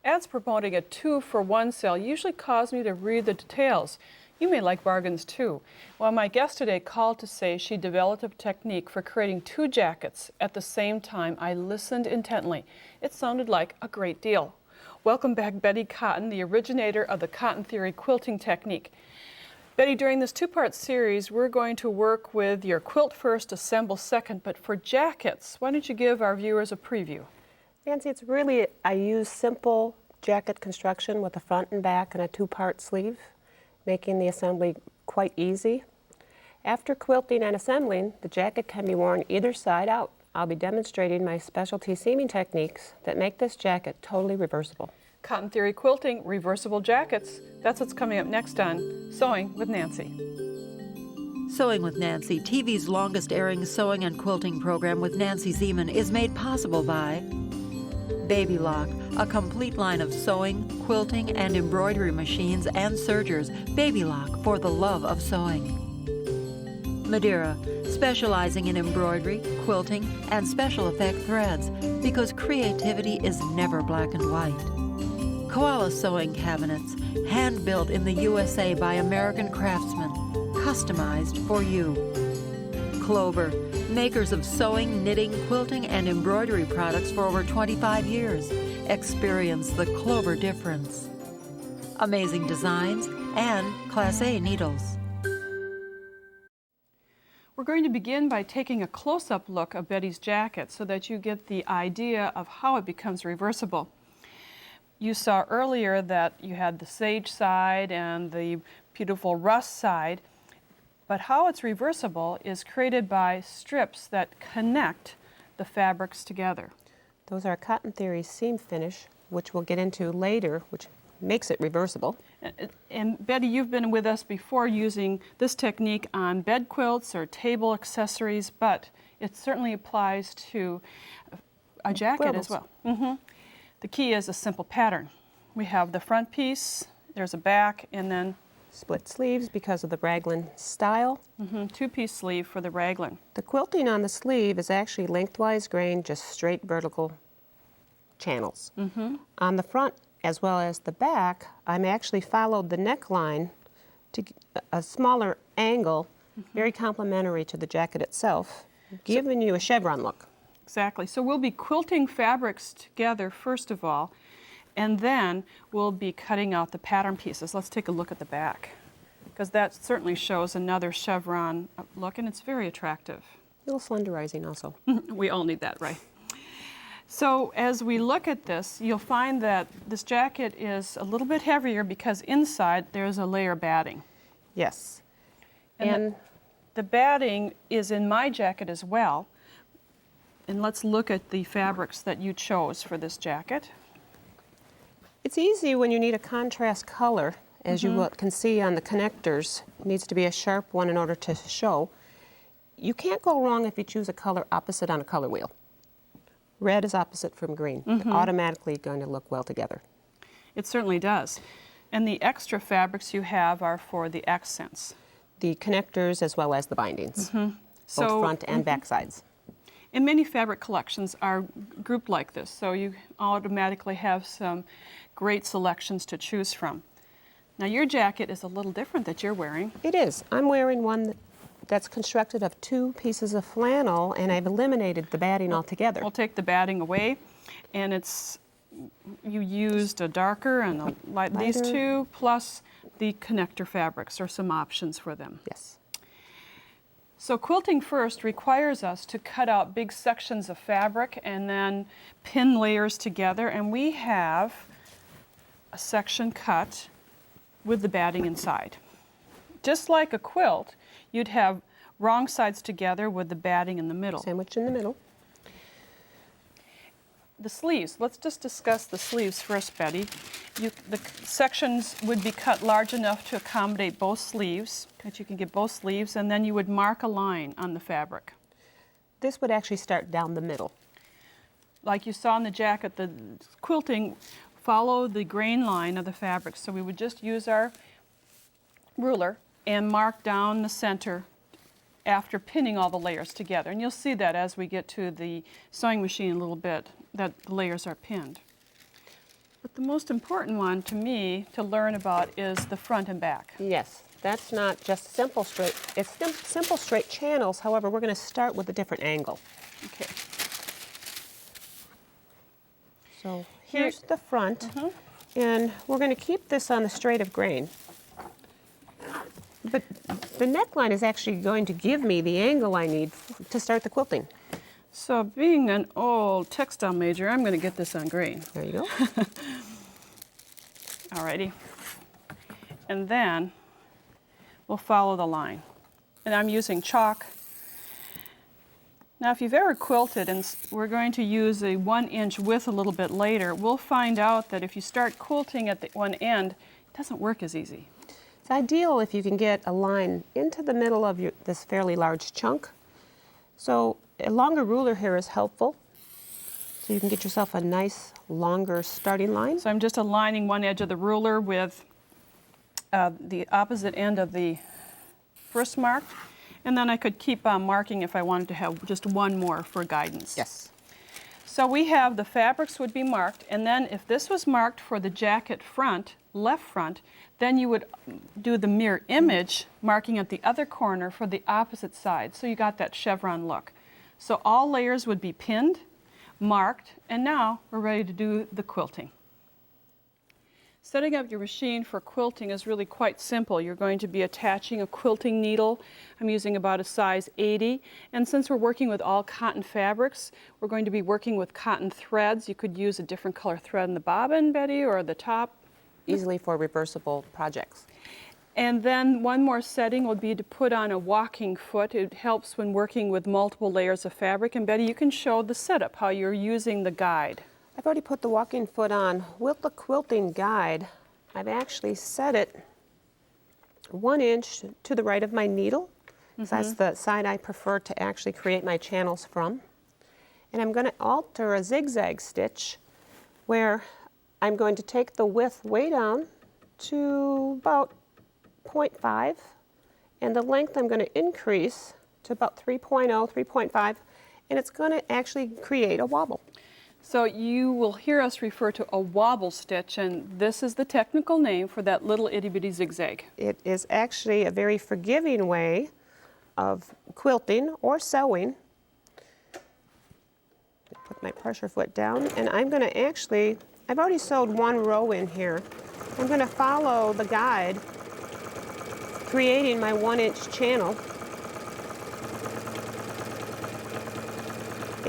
Ads promoting a 2-for-1 sale usually cause me to read the details. You may like bargains too. Well, my guest today called to say she developed a technique for creating 2 jackets at the same time. I listened intently. It sounded like a great deal. Welcome back, Betty Cotton, the originator of the Cotton Theory quilting technique. Betty, during this 2-part series, we're going to work with your quilt first, assemble second, but for jackets, why don't you give our viewers a preview? Nancy, it's really, I use simple jacket construction with a front and back and a 2-part sleeve, making the assembly quite easy. After quilting and assembling, the jacket can be worn either side out. I'll be demonstrating my specialty seaming techniques that make this jacket totally reversible. Cotton Theory Quilting, reversible jackets. That's what's coming up next on Sewing with Nancy. Sewing with Nancy, TV's longest airing sewing and quilting program with Nancy Zieman, is made possible by Baby Lock, a complete line of sewing, quilting, and embroidery machines and sergers. Baby Lock, for the love of sewing. Madeira, specializing in embroidery, quilting, and special effect threads, because creativity is never black and white. Koala Sewing Cabinets, hand-built in the USA by American craftsmen, customized for you. Clover, makers of sewing, knitting, quilting, and embroidery products for over 25 years. Experience the Clover difference. Amazing designs and Class A needles. We're going to begin by taking a close-up look of Betty's jacket so that you get the idea of how it becomes reversible. You saw earlier that you had the sage side and the beautiful rust side, but how it's reversible is created by strips that connect the fabrics together. Those are Cotton Theory seam finish, which we'll get into later, which makes it reversible. And Betty, you've been with us before using this technique on bed quilts or table accessories, but it certainly applies to a jacket as well. The key is a simple pattern. We have the front piece, there's a back, and then split sleeves because of the raglan style. 2-piece sleeve for the raglan. The quilting on the sleeve is actually lengthwise grained, just straight vertical channels. On the front as well as the back, I'm actually followed the neckline to a smaller angle, very complementary to the jacket itself, giving you a chevron look. Exactly. So we'll be quilting fabrics together first of all, and then we'll be cutting out the pattern pieces. Let's take a look at the back, because that certainly shows another chevron look, and it's very attractive. A little slenderizing also. We all need that, right? So as we look at this, you'll find that this jacket is a little bit heavier because inside there's a layer batting. Yes. And the batting is in my jacket as well. And let's look at the fabrics that you chose for this jacket. It's easy when you need a contrast color, as you can see on the connectors. It needs to be a sharp one in order to show. You can't go wrong if you choose a color opposite on a color wheel. Red is opposite from green. They're automatically going to look well together. It certainly does. And the extra fabrics you have are for the accents. The connectors as well as the bindings, both front and back sides. And many fabric collections are grouped like this, so you automatically have some great selections to choose from. Now your jacket is a little different that you're wearing. It is. I'm wearing one that's constructed of 2 pieces of flannel, and I've eliminated the batting altogether. We'll take the batting away, and you used a darker and a light, these 2 plus the connector fabrics are some options for them. Yes. So quilting first requires us to cut out big sections of fabric and then pin layers together, and we have a section cut with the batting inside. Just like a quilt, you'd have wrong sides together with the batting in the middle. Sandwich in the middle. The sleeves, let's just discuss the sleeves first, Betty. The sections would be cut large enough to accommodate both sleeves, that you can get both sleeves, and then you would mark a line on the fabric. This would actually start down the middle. Like you saw in the jacket, the quilting followed the grain line of the fabric, so we would just use our ruler and mark down the center after pinning all the layers together. And you'll see that as we get to the sewing machine a little bit, that the layers are pinned. But the most important one to me to learn about is the front and back. Yes, that's not just simple straight. It's simple straight channels. However, we're going to start with a different angle. Okay. So here's the front, and we're going to keep this on the straight of grain. But the neckline is actually going to give me the angle I need to start the quilting. So being an old textile major, I'm going to get this on grain. There you go. Alrighty. And then we'll follow the line. And I'm using chalk. Now if you've ever quilted, and we're going to use a 1-inch width a little bit later, we'll find out that if you start quilting at the one end, it doesn't work as easy. It's ideal if you can get a line into the middle of this fairly large chunk. So a longer ruler here is helpful, so you can get yourself a nice longer starting line. So I'm just aligning one edge of the ruler with the opposite end of the first mark, and then I could keep on marking if I wanted to have just one more for guidance. Yes. So we have the fabrics would be marked, and then if this was marked for the jacket front, left front, then you would do the mirror image marking at the other corner for the opposite side. So you got that chevron look. So all layers would be pinned, marked, and now we're ready to do the quilting. Setting up your machine for quilting is really quite simple. You're going to be attaching a quilting needle. I'm using about a size 80, and since we're working with all cotton fabrics, we're going to be working with cotton threads. You could use a different color thread in the bobbin, Betty, or the top. Easily for reversible projects. And then one more setting would be to put on a walking foot. It helps when working with multiple layers of fabric. And Betty, you can show the setup, how you're using the guide. I've already put the walking foot on. With the quilting guide, I've actually set it 1 inch to the right of my needle. So that's the side I prefer to actually create my channels from. And I'm going to alter a zigzag stitch where I'm going to take the width way down to about 0.5, and the length I'm going to increase to about 3.0, 3.5, and it's going to actually create a wobble. So you will hear us refer to a wobble stitch, and this is the technical name for that little itty-bitty zigzag. It is actually a very forgiving way of quilting or sewing. Put my pressure foot down, and I'm going to actually, I've already sewed 1 row in here. I'm going to follow the guide, creating my 1-inch channel.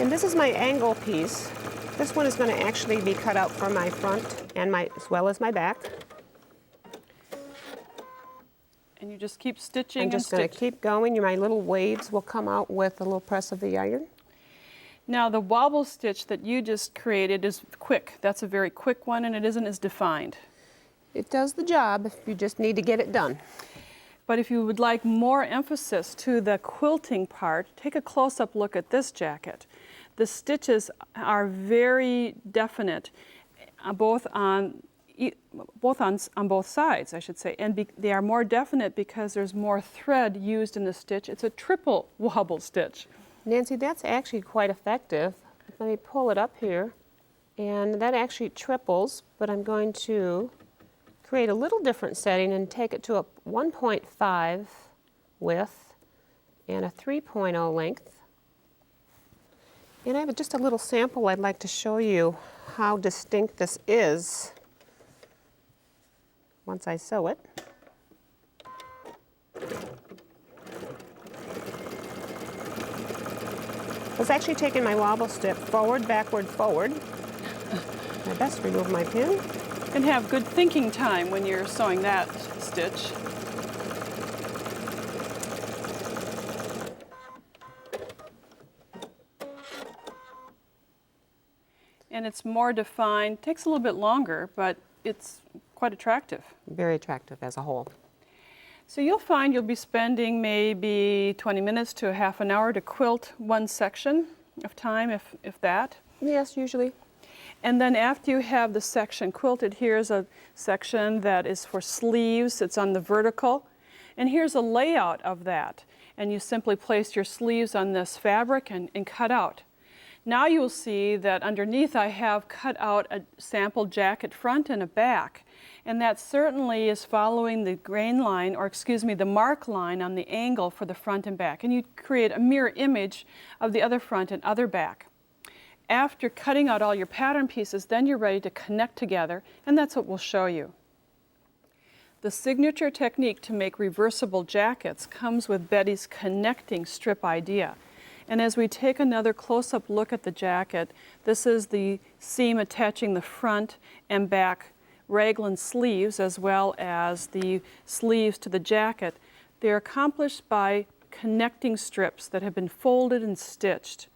And this is my angle piece. This one is going to actually be cut out for my front and as well as my back. And you just keep stitching I'm just going to keep going. My little waves will come out with a little press of the iron. Now the wobble stitch that you just created is quick. That's a very quick one, and it isn't as defined. It does the job if you just need to get it done. But if you would like more emphasis to the quilting part, take a close-up look at this jacket. The stitches are very definite, both on both sides, I should say, and they are more definite because there's more thread used in the stitch. It's a triple wobble stitch. Nancy, that's actually quite effective. Let me pull it up here, and that actually triples, but I'm going to create a little different setting and take it to a 1.5 width and a 3.0 length. And I have just a little sample I'd like to show you how distinct this is once I sew it. I was actually taking my wobble stitch forward, backward, forward. I best remove my pin. And have good thinking time when you're sewing that stitch. And it's more defined, takes a little bit longer, but it's quite attractive. Very attractive as a whole. So you'll find you'll be spending maybe 20 minutes to a half an hour to quilt one section of time, if that. Yes, usually. And then after you have the section quilted, here's a section that is for sleeves. It's on the vertical. And here's a layout of that. And you simply place your sleeves on this fabric and cut out. Now you will see that underneath I have cut out a sample jacket front and a back. And that certainly is following the grain line, or excuse me, the mark line on the angle for the front and back. And you create a mirror image of the other front and other back. After cutting out all your pattern pieces, then you're ready to connect together, and that's what we'll show you. The signature technique to make reversible jackets comes with Betty's connecting strip idea. And as we take another close-up look at the jacket, this is the seam attaching the front and back raglan sleeves as well as the sleeves to the jacket. They're accomplished by connecting strips that have been folded and stitched.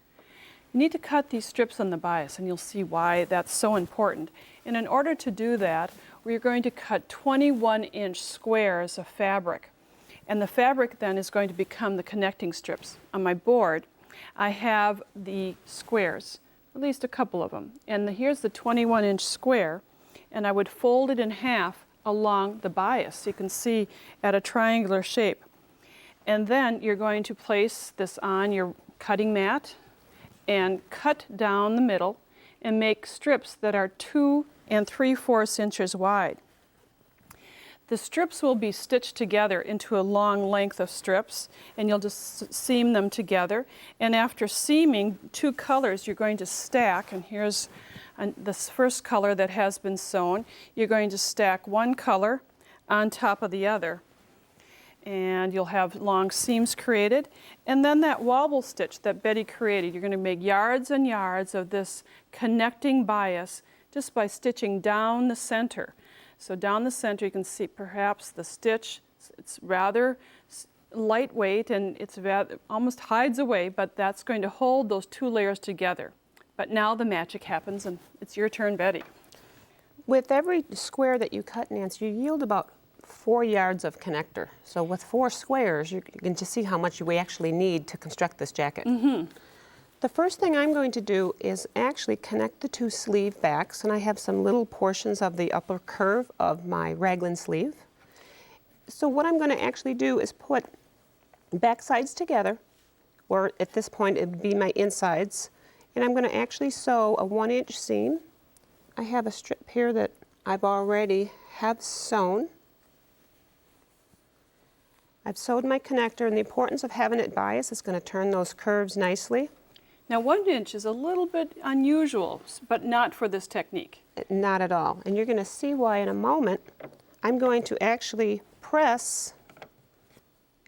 You need to cut these strips on the bias, and you'll see why that's so important. And in order to do that, we're going to cut 21-inch squares of fabric. And the fabric then is going to become the connecting strips. On my board, I have the squares, at least a couple of them. And here's the 21-inch square, and I would fold it in half along the bias, so you can see at a triangular shape. And then you're going to place this on your cutting mat and cut down the middle and make strips that are 2 3/4 inches wide. The strips will be stitched together into a long length of strips, and you'll just seam them together. And after seaming 2 colors, you're going to stack, and here's this first color that has been sewn. You're going to stack one color on top of the other, and you'll have long seams created. And then that wobble stitch that Betty created, you're going to make yards and yards of this connecting bias just by stitching down the center. So down the center you can see perhaps the stitch, it's rather lightweight and it's almost hides away, but that's going to hold those 2 layers together. But now the magic happens, and it's your turn, Betty. With every square that you cut, Nancy, you yield about 4 yards of connector. So with 4 squares, you can just see how much we actually need to construct this jacket. The first thing I'm going to do is actually connect the 2 sleeve backs, and I have some little portions of the upper curve of my raglan sleeve. So what I'm going to actually do is put back sides together, or at this point it would be my insides, and I'm going to actually sew a 1-inch seam. I have a strip here that I've already have sewn. I've sewed my connector, and the importance of having it biased is going to turn those curves nicely. Now 1 inch is a little bit unusual, but not for this technique. Not at all. And you're going to see why in a moment. I'm going to actually press,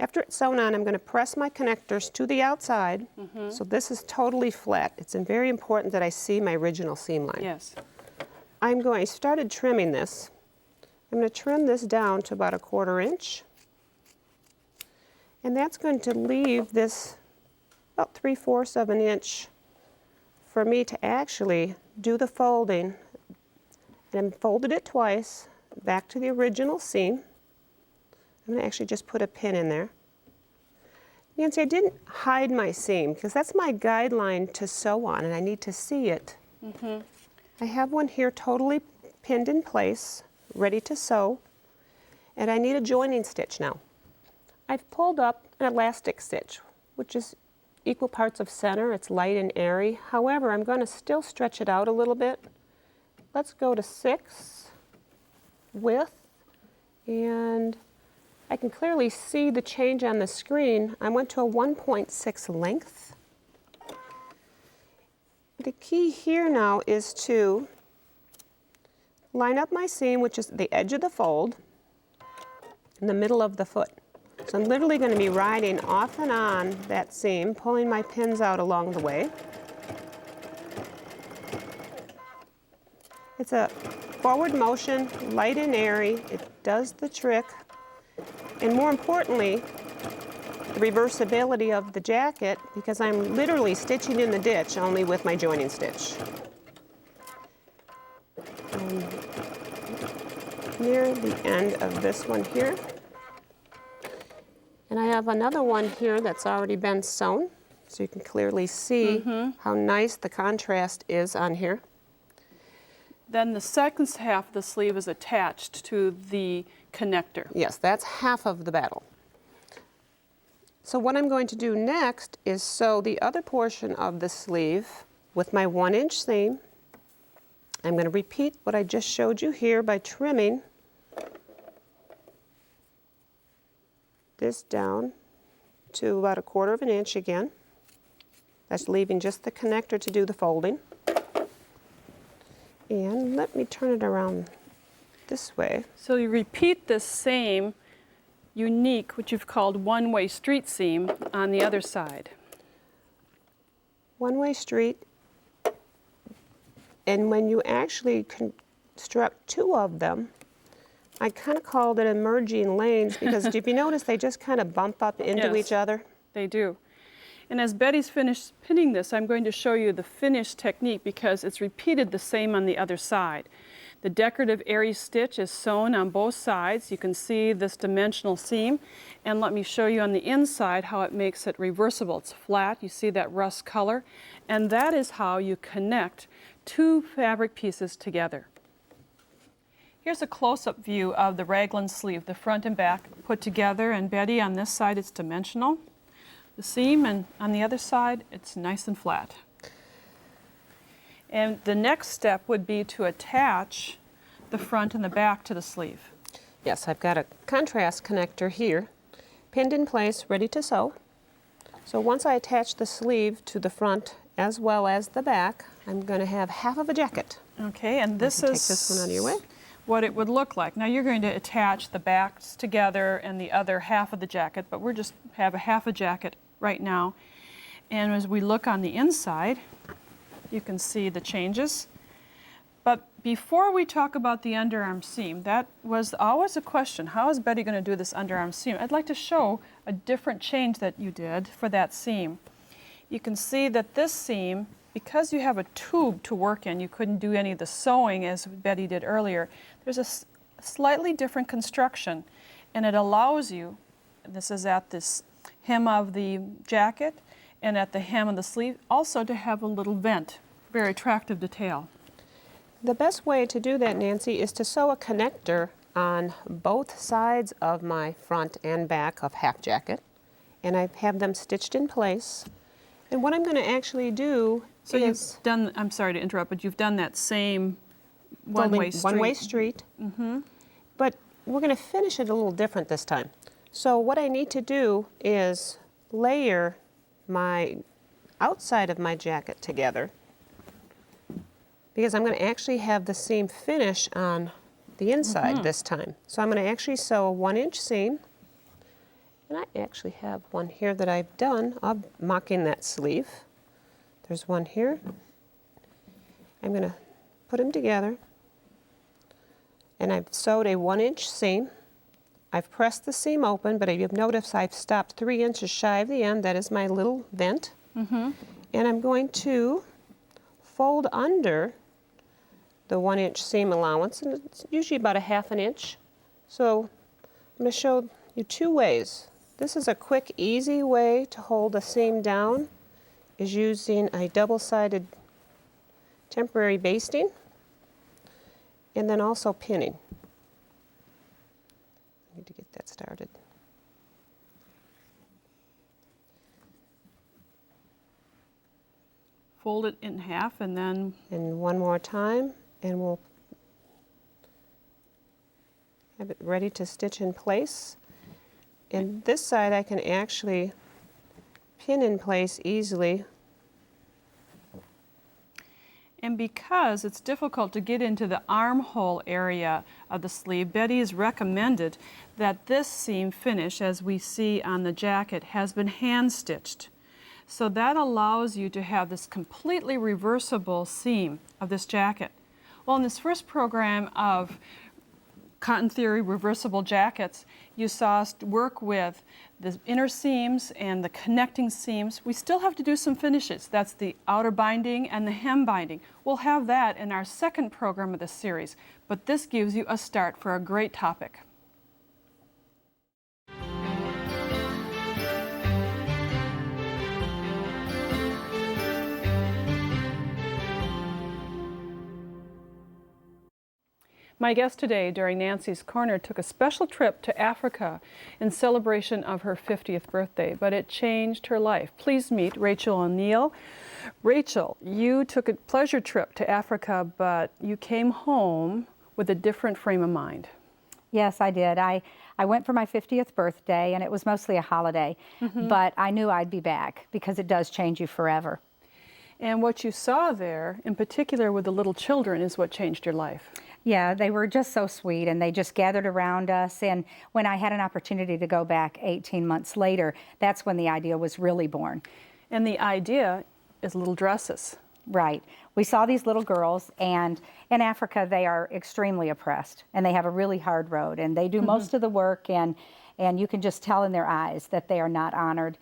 after it's sewn on, I'm going to press my connectors to the outside. So this is totally flat. It's very important that I see my original seam line. Yes. I started trimming this. I'm going to trim this down to about a 1/4 inch. And that's going to leave this about 3/4 of an inch for me to actually do the folding. And I folded it twice, back to the original seam. I'm going to actually just put a pin in there. Nancy, I didn't hide my seam because that's my guideline to sew on, and I need to see it. I have one here totally pinned in place, ready to sew, and I need a joining stitch now. I've pulled up an elastic stitch, which is equal parts of center. It's light and airy. However, I'm going to still stretch it out a little bit. Let's go to 6 width, and I can clearly see the change on the screen. I went to a 1.6 length. The key here now is to line up my seam, which is the edge of the fold, in the middle of the foot. So I'm literally going to be riding off and on that seam, pulling my pins out along the way. It's a forward motion, light and airy. It does the trick. And more importantly, the reversibility of the jacket, because I'm literally stitching in the ditch only with my joining stitch. Near the end of this one here. And I have another one here that's already been sewn, so you can clearly see how nice the contrast is on here. Then the second half of the sleeve is attached to the connector. Yes, that's half of the battle. So what I'm going to do next is sew the other portion of the sleeve with my 1-inch seam, I'm going to repeat what I just showed you here by trimming this down to about 1/4 of an inch again. That's leaving just the connector to do the folding. And let me turn it around this way. So you repeat this same unique, what you've called one-way street seam on the other side. One-way street, and when you actually construct 2 of them, I kind of called it emerging lanes because if you notice they just kind of bump up into Yes. each other. They do. And as Betty's finished pinning this, I'm going to show you the finish technique because it's repeated the same on the other side. The decorative area stitch is sewn on both sides. You can see this dimensional seam. And let me show you on the inside how it makes it reversible. It's flat. You see that rust color. And that is how you connect 2 fabric pieces together. Here's a close-up view of the raglan sleeve, the front and back put together. And Betty, on this side, it's dimensional. The seam, and on the other side, it's nice and flat. And the next step would be to attach the front and the back to the sleeve. Yes, I've got a contrast connector here, pinned in place, ready to sew. So once I attach the sleeve to the front as well as the back, I'm going to have half of a jacket. Okay, and this Take is this one out of your way. what it would look like. Now you're going to attach the backs together and the other half of the jacket, but we're just have a half a jacket right now. And as we look on the inside, you can see the changes. But before we talk about the underarm seam, that was always a question. How is Betty going to do this underarm seam? I'd like to show a different change that you did for that seam. You can see that this seam, because you have a tube to work in, you couldn't do any of the sewing as Betty did earlier. There's a slightly different construction, and it allows you, this is at this hem of the jacket and at the hem of the sleeve, also to have a little vent. Very attractive detail. The best way to do that, Nancy, is to sew a connector on both sides of my front and back of half jacket, and I have them stitched in place. And what I'm going to actually do So is you've done, I'm sorry to interrupt, but you've done that same folding one-way street. one-way street. But we're going to finish it a little different this time. So what I need to do is layer my outside of my jacket together, because I'm going to actually have the seam finish on the inside this time. So I'm going to actually sew a 1-inch seam, and I actually have one here that I've done of mocking that sleeve. There's one here. I'm going to put them together, and I've sewed a 1-inch seam. I've pressed the seam open, but you've noticed I've stopped 3 inches shy of the end. That is my little vent. And I'm going to fold under the 1-inch seam allowance, and it's usually about a 1/2 inch. So I'm going to show you 2 ways. This is a quick, easy way to hold a seam down, is using a double-sided temporary basting, and then also pinning. I need to get that started. Fold it in half and then And one more time, and we'll have it ready to stitch in place. And this side I can actually pin in place easily. And because it's difficult to get into the armhole area of the sleeve, Betty has recommended that this seam finish, as we see on the jacket, has been hand stitched. So that allows you to have this completely reversible seam of this jacket. Well, in this first program of Cotton Theory reversible jackets, you saw us work with the inner seams and the connecting seams. We still have to do some finishes. That's the outer binding and the hem binding. We'll have that in our second program of this series, but this gives you a start for a great topic. My guest today during Nancy's Corner took a special trip to Africa in celebration of her 50th birthday, but it changed her life. Please meet Rachel O'Neill. Rachel, you took a pleasure trip to Africa, but you came home with a different frame of mind. Yes, I did. I went for my 50th birthday, and it was mostly a holiday, but I knew I'd be back because it does change you forever. And what you saw there, in particular with the little children, is what changed your life. Yeah, they were just so sweet, and they just gathered around us. And when I had an opportunity to go back 18 months later, that's when the idea was really born. And the idea is little dresses. Right. We saw these little girls, and in Africa, they are extremely oppressed, and they have a really hard road, and they do most of the work, and you can just tell in their eyes that they are not honored.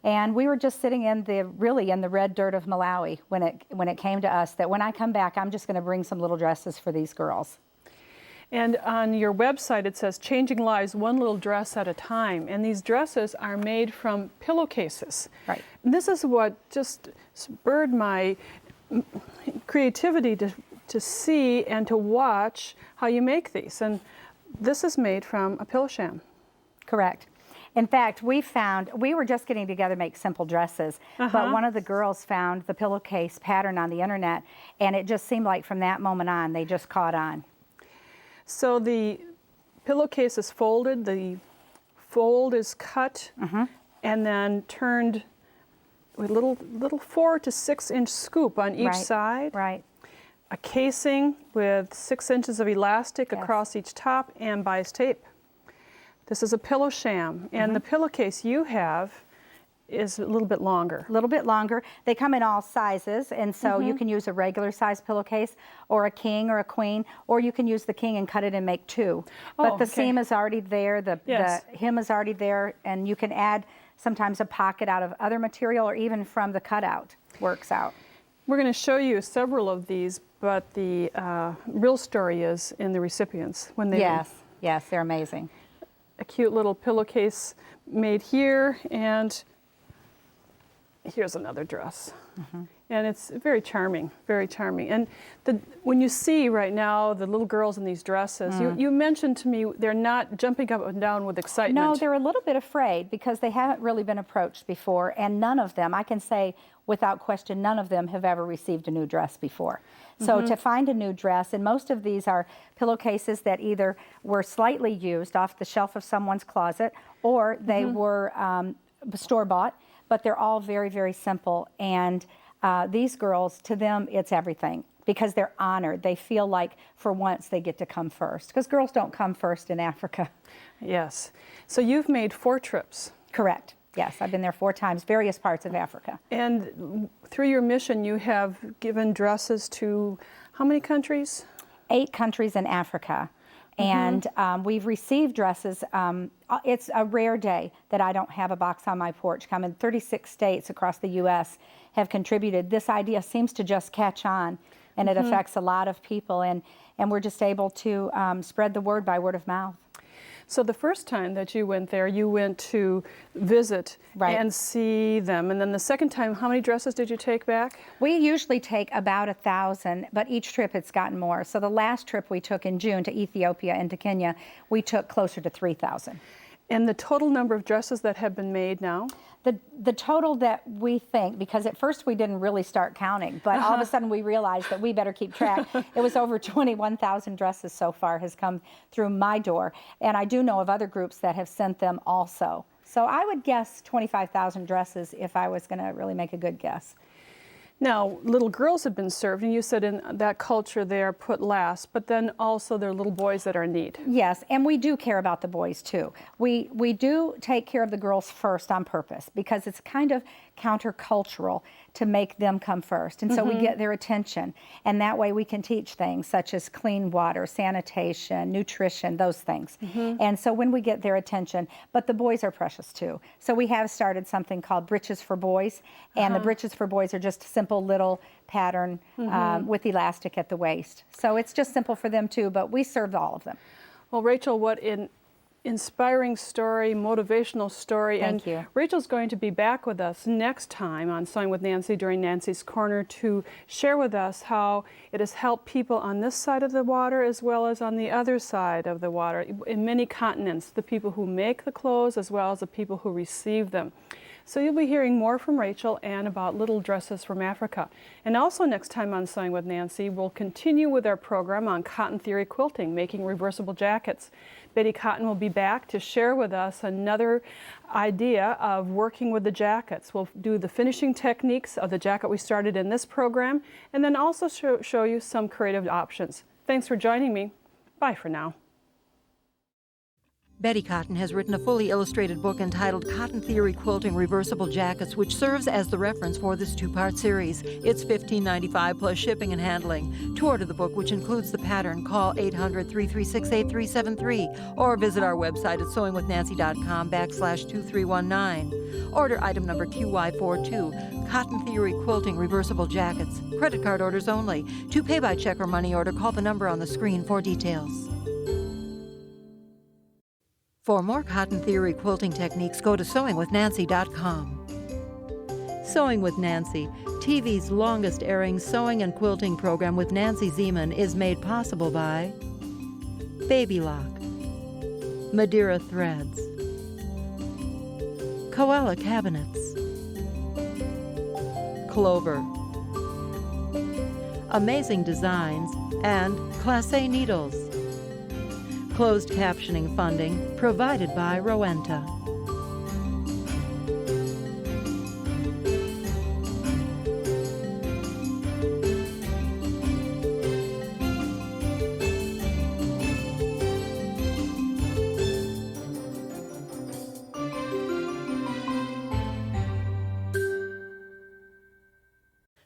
And we were just sitting in the red dirt of Malawi when it came to us that when I come back, I'm just going to bring some little dresses for these girls. And on your website, it says changing lives one little dress at a time. And these dresses are made from pillowcases. Right. And this is what just spurred my creativity to see and to watch how you make these. And this is made from a pillow sham. Correct. In fact, we were just getting together to make simple dresses, but one of the girls found the pillowcase pattern on the internet, and it just seemed like from that moment on, they just caught on. So the pillowcase is folded, the fold is cut, and then turned with little 4 to 6 inch scoop on each side. Right. A casing with 6 inches of elastic across each top and bias tape. This is a pillow sham, and the pillowcase you have is a little bit longer. A little bit longer. They come in all sizes, and so you can use a regular size pillowcase or a king or a queen, or you can use the king and cut it and make 2. But the seam is already there, the hem is already there, and you can add sometimes a pocket out of other material or even from the cutout works out. We're going to show you several of these, but the real story is in the recipients when they Yes, they're amazing. A cute little pillowcase made here, and here's another dress. And it's very charming, very charming. And when you see right now the little girls in these dresses, you mentioned to me they're not jumping up and down with excitement. No, they're a little bit afraid because they haven't really been approached before, and none of them, I can say without question, none of them have ever received a new dress before. So to find a new dress, and most of these are pillowcases that either were slightly used off the shelf of someone's closet, or they were store-bought, but they're all very, very simple. And these girls, to them, it's everything because they're honored. They feel like for once they get to come first, because girls don't come first in Africa. Yes. So you've made 4 trips. Correct. Yes, I've been there 4 times, various parts of Africa. And through your mission, you have given dresses to how many countries? 8 countries in Africa. And we've received dresses. It's a rare day that I don't have a box on my porch coming. 36 states across the U.S. have contributed. This idea seems to just catch on, and it affects a lot of people. And we're just able to spread the word by word of mouth. So the first time that you went there, you went to visit and see them. And then the second time, how many dresses did you take back? We usually take about 1,000, but each trip it's gotten more. So the last trip we took in June to Ethiopia and to Kenya, we took closer to 3,000. And the total number of dresses that have been made now? The total that we think, because at first we didn't really start counting, but all of a sudden we realized that we better keep track. It was over 21,000 dresses so far has come through my door. And I do know of other groups that have sent them also. So I would guess 25,000 dresses if I was going to really make a good guess. Now, little girls have been served, and you said in that culture they are put last, but then also there are little boys that are in need. Yes, and we do care about the boys too. We do take care of the girls first on purpose because it's kind of countercultural to make them come first. And so we get their attention, and that way we can teach things such as clean water, sanitation, nutrition, those things. And so when we get their attention, but the boys are precious too. So we have started something called Breeches for Boys, and the Breeches for Boys are just simple little pattern with elastic at the waist. So it's just simple for them too, but we serve all of them. Well, Rachel, what inspiring story, motivational story. Thank and you. Rachel's going to be back with us next time on Sewing with Nancy during Nancy's Corner to share with us how it has helped people on this side of the water as well as on the other side of the water in many continents, the people who make the clothes as well as the people who receive them. So you'll be hearing more from Rachel and about little dresses from Africa. And also next time on Sewing with Nancy, we'll continue with our program on cotton theory quilting, making reversible jackets. Betty Cotton will be back to share with us another idea of working with the jackets. We'll do the finishing techniques of the jacket we started in this program, and then also show you some creative options. Thanks for joining me. Bye for now. Betty Cotton has written a fully illustrated book entitled Cotton Theory Quilting Reversible Jackets, which serves as the reference for this two-part series. It's $15.95 plus shipping and handling. To order the book, which includes the pattern, call 800-336-8373 or visit our website at sewingwithnancy.com/2319. Order item number QY42, Cotton Theory Quilting Reversible Jackets. Credit card orders only. To pay by check or money order, call the number on the screen for details. For more cotton theory quilting techniques, go to sewingwithnancy.com. Sewing with Nancy, TV's longest airing sewing and quilting program with Nancy Zieman, is made possible by Baby Lock, Madeira Threads, Koala Cabinets, Clover, Amazing Designs, and Classe Needles. Closed captioning funding provided by Rowenta.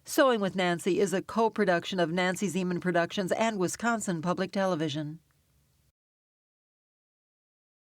Sewing with Nancy is a co-production of Nancy Zieman Productions and Wisconsin Public Television.